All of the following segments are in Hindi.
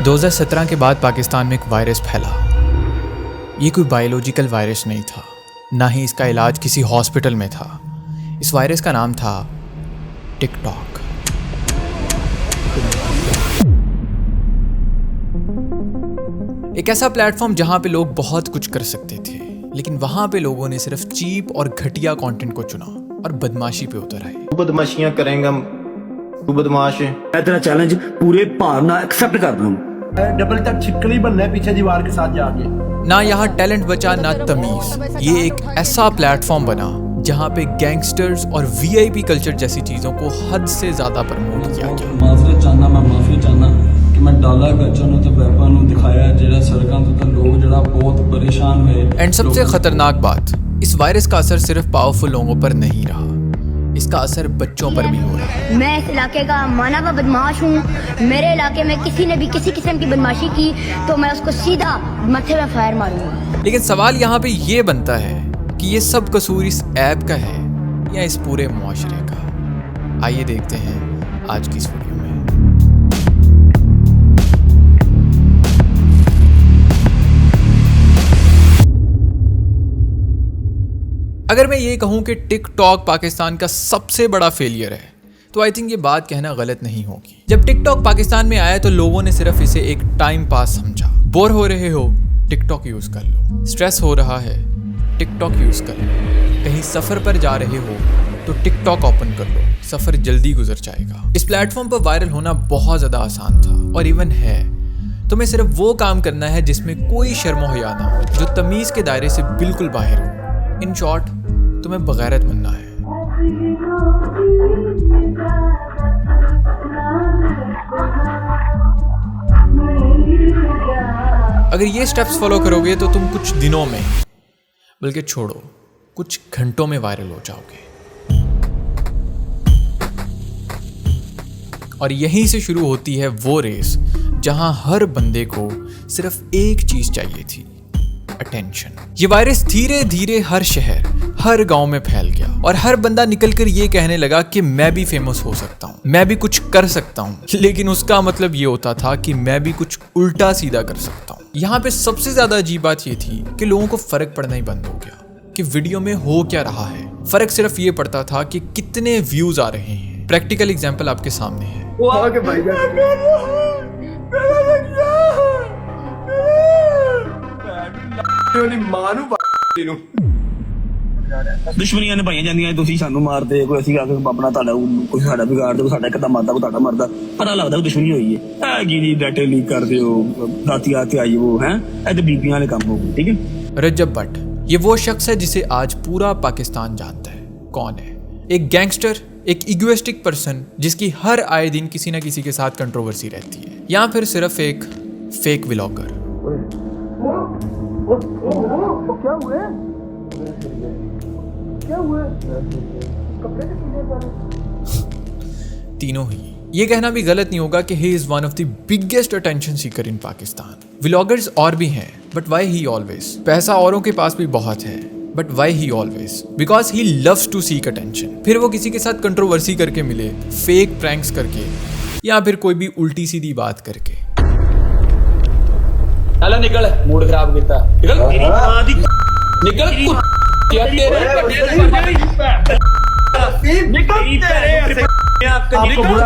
2017 के बाद पाकिस्तान में एक वायरस फैला। ये कोई बायोलॉजिकल वायरस नहीं था, ना ही इसका इलाज किसी हॉस्पिटल में था। इस वायरस का नाम था टिकटॉक। एक ऐसा प्लेटफॉर्म जहां पे लोग बहुत कुछ कर सकते थे, लेकिन वहां पे लोगों ने सिर्फ चीप और घटिया कंटेंट को चुना और बदमाशी पे उतर आए। तू बदमाशियां करेगा, तू बदमाश है। मैं तेरा चैलेंज पूरे भावना एक्सेप्ट कर रहा हूँ। डबल तक छिटकली बनना है पीछे दीवार के साथ जाके। ना यहाँ टैलेंट बचा ना तमीज। ये एक ऐसा प्लेटफॉर्म बना जहाँ पे गैंगस्टर्स और वीआईपी कल्चर जैसी चीजों को हद से ज्यादा प्रमोट किया गया। माफी चाहना कि मैं डाला गच्चा नु ते वेपन नु दिखाया जेड़ा सड़कों ते लोग जेड़ा बहुत परेशान हुए। एंड सबसे खतरनाक बात, इस वायरस का असर सिर्फ पावरफुल लोगों पर नहीं रहा, इसका असर बच्चों पर भी हो रहा है। मैं इस इलाके का माना हुआ बदमाश हूँ। मेरे इलाके में किसी ने भी किसी किस्म की बदमाशी की तो मैं उसको सीधा मत्थे में फायर मारूंगा। लेकिन सवाल यहाँ पे ये बनता है कि ये सब कसूर इस ऐप का है या इस पूरे मुआशरे का। आइए देखते हैं आज की इस वीडियो में। अगर मैं ये कहूं कि टिकटॉक पाकिस्तान का सबसे बड़ा फेलियर है, तो आई थिंक ये बात कहना गलत नहीं होगी। जब टिकटॉक पाकिस्तान में आया तो लोगों ने सिर्फ इसे एक टाइम पास समझा। बोर हो रहे हो, टिकटॉक यूज कर लो। स्ट्रेस हो रहा है, टिकटॉक यूज कर लो। कहीं सफर पर जा रहे हो तो टिकटॉक ओपन कर लो, सफर जल्दी गुजर जाएगा। इस प्लेटफॉर्म पर वायरल होना बहुत ज्यादा आसान था और इवन है। तुम्हें सिर्फ वो काम करना है जिसमें कोई शर्म हया ना हो, जो तमीज के दायरे से बिल्कुल बाहर हो। इन शॉर्ट, तुम्हें बगैरत बनना है। अगर ये स्टेप्स फॉलो करोगे तो तुम कुछ दिनों में, बल्कि छोड़ो कुछ घंटों में वायरल हो जाओगे। और यहीं से शुरू होती है वो रेस जहां हर बंदे को सिर्फ एक चीज चाहिए थी, अटेंशन। ये वायरस धीरे धीरे हर शहर, हर गांव में फैल गया और हर बंदा निकलकर ये कहने लगा कि मैं भी फेमस हो सकता हूँ, मैं भी कुछ कर सकता हूँ। लेकिन उसका मतलब ये होता था कि मैं भी कुछ उल्टा सीधा कर सकता हूँ। यहाँ पे सबसे ज्यादा अजीब बात ये थी कि लोगों को फर्क पड़ना ही बंद हो गया कि वीडियो में हो क्या रहा है। फर्क सिर्फ ये पड़ता था कि कितने व्यूज आ रहे हैं। प्रैक्टिकल एग्जाम्पल आपके सामने है। दुश्मनियां निभाईਆਂ ਜਾਂਦੀਆਂ, ਤੁਸੀਂ ਸਾਨੂੰ ਮਾਰਦੇ, ਕੋਈ ਅਸੀਂ ਆ ਕੇ ਆਪਣਾ ਤੁਹਾਡਾ ਕੋਈ ਸਾਡਾ ਵਿਗਾੜਦੇ, ਕੋਈ ਸਾਡਾ ਕਿੱਦਾਂ ਮਾਰਦਾ, ਕੋਈ ਤੁਹਾਡਾ ਮਰਦਾ। ਪਤਾ ਲੱਗਦਾ ਦੁਸ਼ਮਣੀ ਹੋਈ ਹੈ। ਇਹ ਕੀ ਡਾਟਾ ਲੀਕ ਕਰਦੇ ਹੋ, ਰਾਤੀ ਆਤੇ ਆਈ वो हैं, ਇਹ ਤੇ ਬੀਬੀਆਂ ਵਾਲੇ ਕੰਮ ਹੋ ਗਏ। ठीक है। रजब भट्ट, ये वो शख्स है जिसे आज पूरा पाकिस्तान जानता है। कौन है? एक गैंगस्टर, एक इगोइस्टिक पर्सन जिसकी हर आए दिन किसी न किसी के साथ कंट्रोवर्सी रहती है, या फिर सिर्फ एक फेक व्लॉगर। तीनों ही। ये कहना भी गलत नहीं होगा कि he is one of the biggest attention seeker in Pakistan. Vloggers और भी हैं, बट व्हाई ही ऑलवेज? पैसा औरों के पास भी बहुत है, but why he always? Because he loves to seek attention. फिर वो किसी के साथ कंट्रोवर्सी करके मिले, फेक प्रैंक्स करके, या फिर कोई भी उल्टी सीधी बात करके। चल निकल, मूड खराब किया। निकल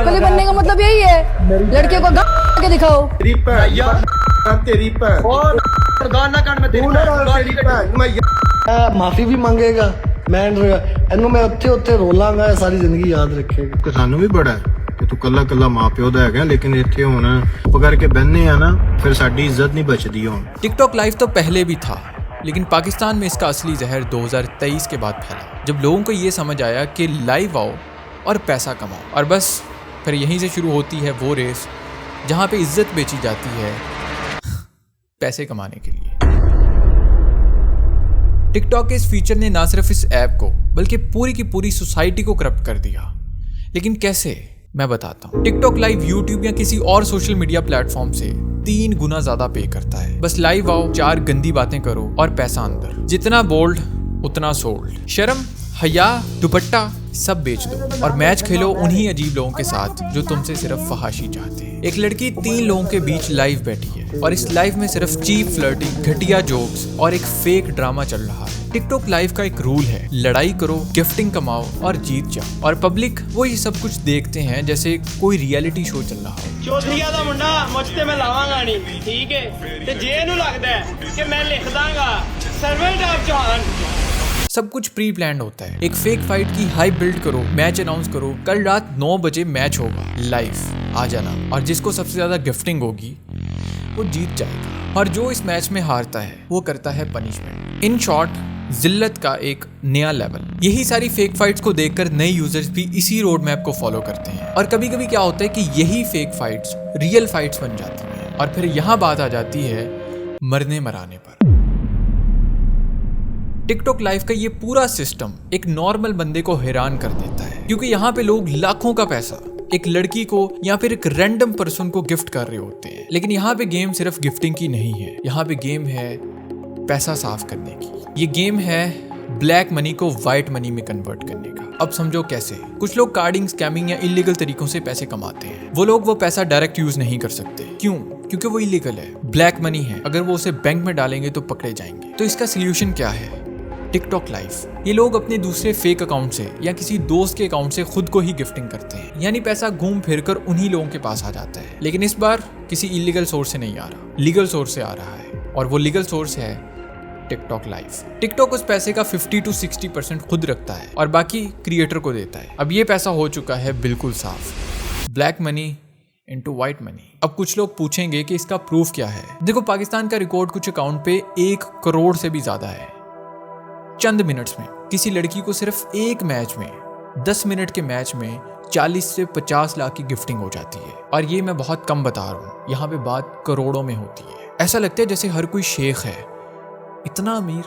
कली बनने का मतलब यही है, लड़के को के दिखाओ। माफी भी मांगेगा, मैं मैं उत्थे रोलांगा, सारी जिंदगी याद रखेगा। सानू भी बड़ा है कि तू कल्ला कल्ला मां प्यो दा है, लेकिन इत्थे हुण पकड़ के बहने आ ना, फिर साडी इज्जत नहीं बचदी। हुण टिकटॉक लाइव तो पहले भी था, लेकिन पाकिस्तान में इसका असली जहर 2023 के बाद फैला, जब लोगों को ये समझ आया कि लाइव आओ और पैसा कमाओ। और बस फिर यहीं से शुरू होती है वो रेस जहाँ पे इज्जत बेची जाती है पैसे कमाने के लिए। टिकटॉक के इस फीचर ने ना सिर्फ इस ऐप को बल्कि पूरी की पूरी सोसाइटी को करप्ट कर दिया। लेकिन कैसे, मैं बताता हूँ। टिकटॉक लाइव यूट्यूब या किसी और सोशल मीडिया प्लेटफॉर्म से 3 गुना ज्यादा पे करता है। बस लाइव आओ, 4 गंदी बातें करो और पैसा अंदर। जितना बोल्ड उतना सोल्ड। शर्म, हया, दुपट्टा सब बेच दो और मैच खेलो उन्हीं अजीब लोगों के साथ जो तुमसे सिर्फ फहाशी चाहते हैं। एक लड़की 3 लोगों के बीच लाइव बैठी है और इस लाइव में सिर्फ चीप फ्लर्टिंग, घटिया जोक्स और एक फेक ड्रामा चल रहा है। टिकटॉक लाइव का एक रूल है, लड़ाई करो, गिफ्टिंग कमाओ और जीत जाओ। और पब्लिक वो ये सब कुछ देखते हैं जैसे कोई रियलिटी शो चल रहा हो। चौधरीया दा मुंडा मुझ ते मैं लावांगा नहीं, ठीक है? ते जे नू लगदा है कि मैं लिख दांगा सर्वेंट ऑफ चौहान। सब कुछ प्री प्लान्ड होता है। एक फेक फाइट की हाइप बिल्ड करो, मैच अनाउंस करो, कल रात 9 बजे मैच होगा, लाइव आ जाना और जिसको सबसे ज्यादा गिफ्टिंग होगी वो जीत जाएगा और जो इस मैच में हारता है वो करता है पनिशमेंट। इन शॉर्ट, जिल्लत का एक नया लेवल। यही सारी फेक फाइट्स को देखकर नए यूजर्स भी इसी रोड मैप को फॉलो करते हैं और कभी कभी क्या होता है कि यही फेक फाइट्स रियल फाइट्स बन जाती हैं और फिर यहाँ बात आ जाती है मरने मराने पर। टिकटॉक लाइव का ये पूरा सिस्टम एक नॉर्मल बंदे को हैरान कर देता है क्योंकि यहाँ पे लोग लाखों का पैसा एक लड़की को या फिर एक रैंडम पर्सन को गिफ्ट कर रहे होते हैं। लेकिन यहाँ पे गेम सिर्फ गिफ्टिंग की नहीं है, यहाँ पे गेम है पैसा साफ करने की। ये गेम है ब्लैक मनी को व्हाइट मनी में कन्वर्ट करने का। अब समझो कैसे। कुछ लोग कार्डिंग, स्कैमिंग या इलीगल तरीकों से पैसे कमाते हैं। वो लोग वो पैसा डायरेक्ट यूज नहीं कर सकते। क्यों? क्योंकि वो इलीगल है, ब्लैक मनी है। अगर वो उसे बैंक में डालेंगे तो पकड़े जाएंगे। तो इसका सोल्यूशन क्या है? TikTok live. ये लोग अपने दूसरे फेक अकाउंट से या किसी दोस्त के अकाउंट से खुद को ही गिफ्टिंग करते हैं, यानी पैसा घूम फिर कर उन्हीं लोगों के पास आ जाता है। लेकिन इस बार किसी इलीगल सोर्स से नहीं आ रहा, लीगल सोर्स से आ रहा है और वो लीगल सोर्स है टिकटॉक लाइव। टिकटॉक उस पैसे का 50 to 60% खुद रखता है और बाकी क्रिएटर को देता है। अब ये पैसा हो चुका है बिल्कुल साफ, black money into white money. अब कुछ लोग पूछेंगे कि इसका प्रूफ क्या है। देखो, पाकिस्तान का रिकॉर्ड कुछ अकाउंट पे 1 करोड़ से भी ज्यादा है। चंद मिनट्स में किसी लड़की को सिर्फ एक मैच में, 10 मिनट के मैच में 40 से 50 लाख की गिफ्टिंग हो जाती है। और ये मैं बहुत कम बता रहा हूँ, यहाँ पे बात करोड़ों में होती है। ऐसा लगता है जैसे हर कोई शेख है, इतना अमीर,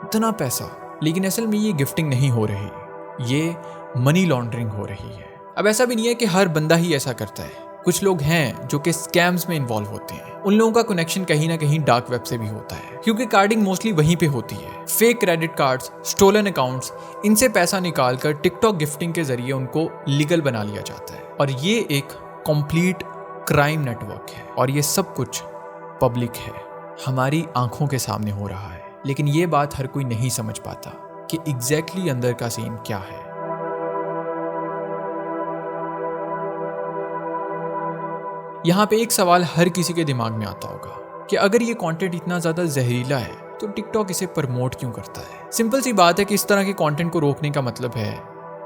इतना पैसा। लेकिन असल में ये गिफ्टिंग नहीं हो रही, ये मनी लॉन्ड्रिंग हो रही है। अब ऐसा भी नहीं है कि हर बंदा ही ऐसा करता है। कुछ लोग हैं जो कि स्कैम्स में इन्वॉल्व होते हैं। उन लोगों का कनेक्शन कहीं ना कहीं डार्क वेब से भी होता है क्योंकि कार्डिंग मोस्टली वहीं पे होती है। Fake credit cards, stolen accounts, इनसे पैसा निकालकर टिकटॉक गिफ्टिंग के जरिए उनको लीगल बना लिया जाता है और ये एक कंप्लीट क्राइम नेटवर्क है। और ये सब कुछ पब्लिक है, हमारी आंखों के सामने हो रहा है। लेकिन ये बात हर कोई नहीं समझ पाता कि एग्जैक्टली अंदर का सीन क्या है। यहाँ पे एक सवाल हर किसी के दिमाग में आता होगा कि अगर ये कंटेंट इतना ज्यादा जहरीला है तो टिकटॉक इसे प्रमोट क्यों करता है? सिंपल सी बात है कि इस तरह के कंटेंट को रोकने का मतलब है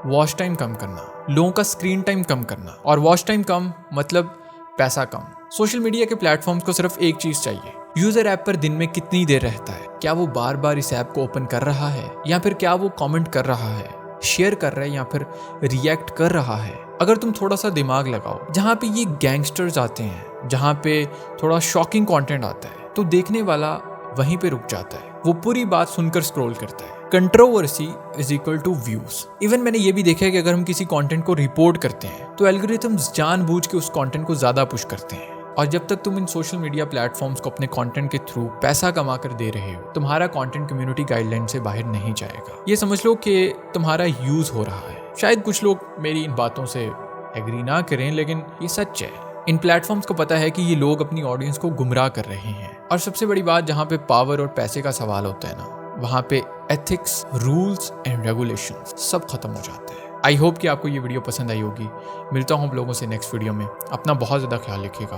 वॉच टाइम कम करना, लोगों का स्क्रीन टाइम कम करना। और वॉच टाइम कम मतलब पैसा कम। सोशल मीडिया के प्लेटफॉर्म्स को सिर्फ एक चीज चाहिए, यूजर ऐप पर दिन में कितनी देर रहता है, क्या वो बार बार इस ऐप को ओपन कर रहा है या फिर क्या वो कमेंट कर रहा है, शेयर कर रहा है या फिर रिएक्ट कर रहा है। अगर तुम थोड़ा सा दिमाग लगाओ, जहाँ पे ये गैंगस्टर्स आते हैं, जहाँ पे थोड़ा शॉकिंग कंटेंट आता है, तो देखने वाला वहीं पे रुक जाता है। वो पूरी बात सुनकर स्क्रॉल करता है। Controversy is equal to views. Even मैंने ये भी देखा है कि अगर हम किसी कंटेंट को रिपोर्ट करते हैं तो एल्गोरिथम्स जानबूझ के उस कंटेंट को ज्यादा पुश करते हैं। और जब तक तुम इन सोशल मीडिया प्लेटफॉर्म्स को अपने कंटेंट के थ्रू पैसा कमा कर दे रहे हो, तुम्हारा कंटेंट कम्युनिटी गाइडलाइन से बाहर नहीं जाएगा। ये समझ लो कि तुम्हारा यूज हो रहा है। शायद कुछ लोग मेरी इन बातों से एग्री ना करें, लेकिन ये सच है। इन प्लेटफॉर्म्स को पता है कि ये लोग अपनी ऑडियंस को गुमराह कर रहे हैं। और सबसे बड़ी बात, जहाँ पे पावर और पैसे का सवाल होता है ना, वहाँ पे एथिक्स, रूल्स एंड रेगुलेशंस सब खत्म हो जाते हैं। आई होप कि आपको ये वीडियो पसंद आई होगी। मिलता हूँ आप लोगों से नेक्स्ट वीडियो में। अपना बहुत ज़्यादा ख्याल रखिएगा,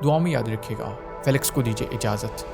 दुआ में याद रखिएगा। फेलिक्स को दीजिए इजाज़त।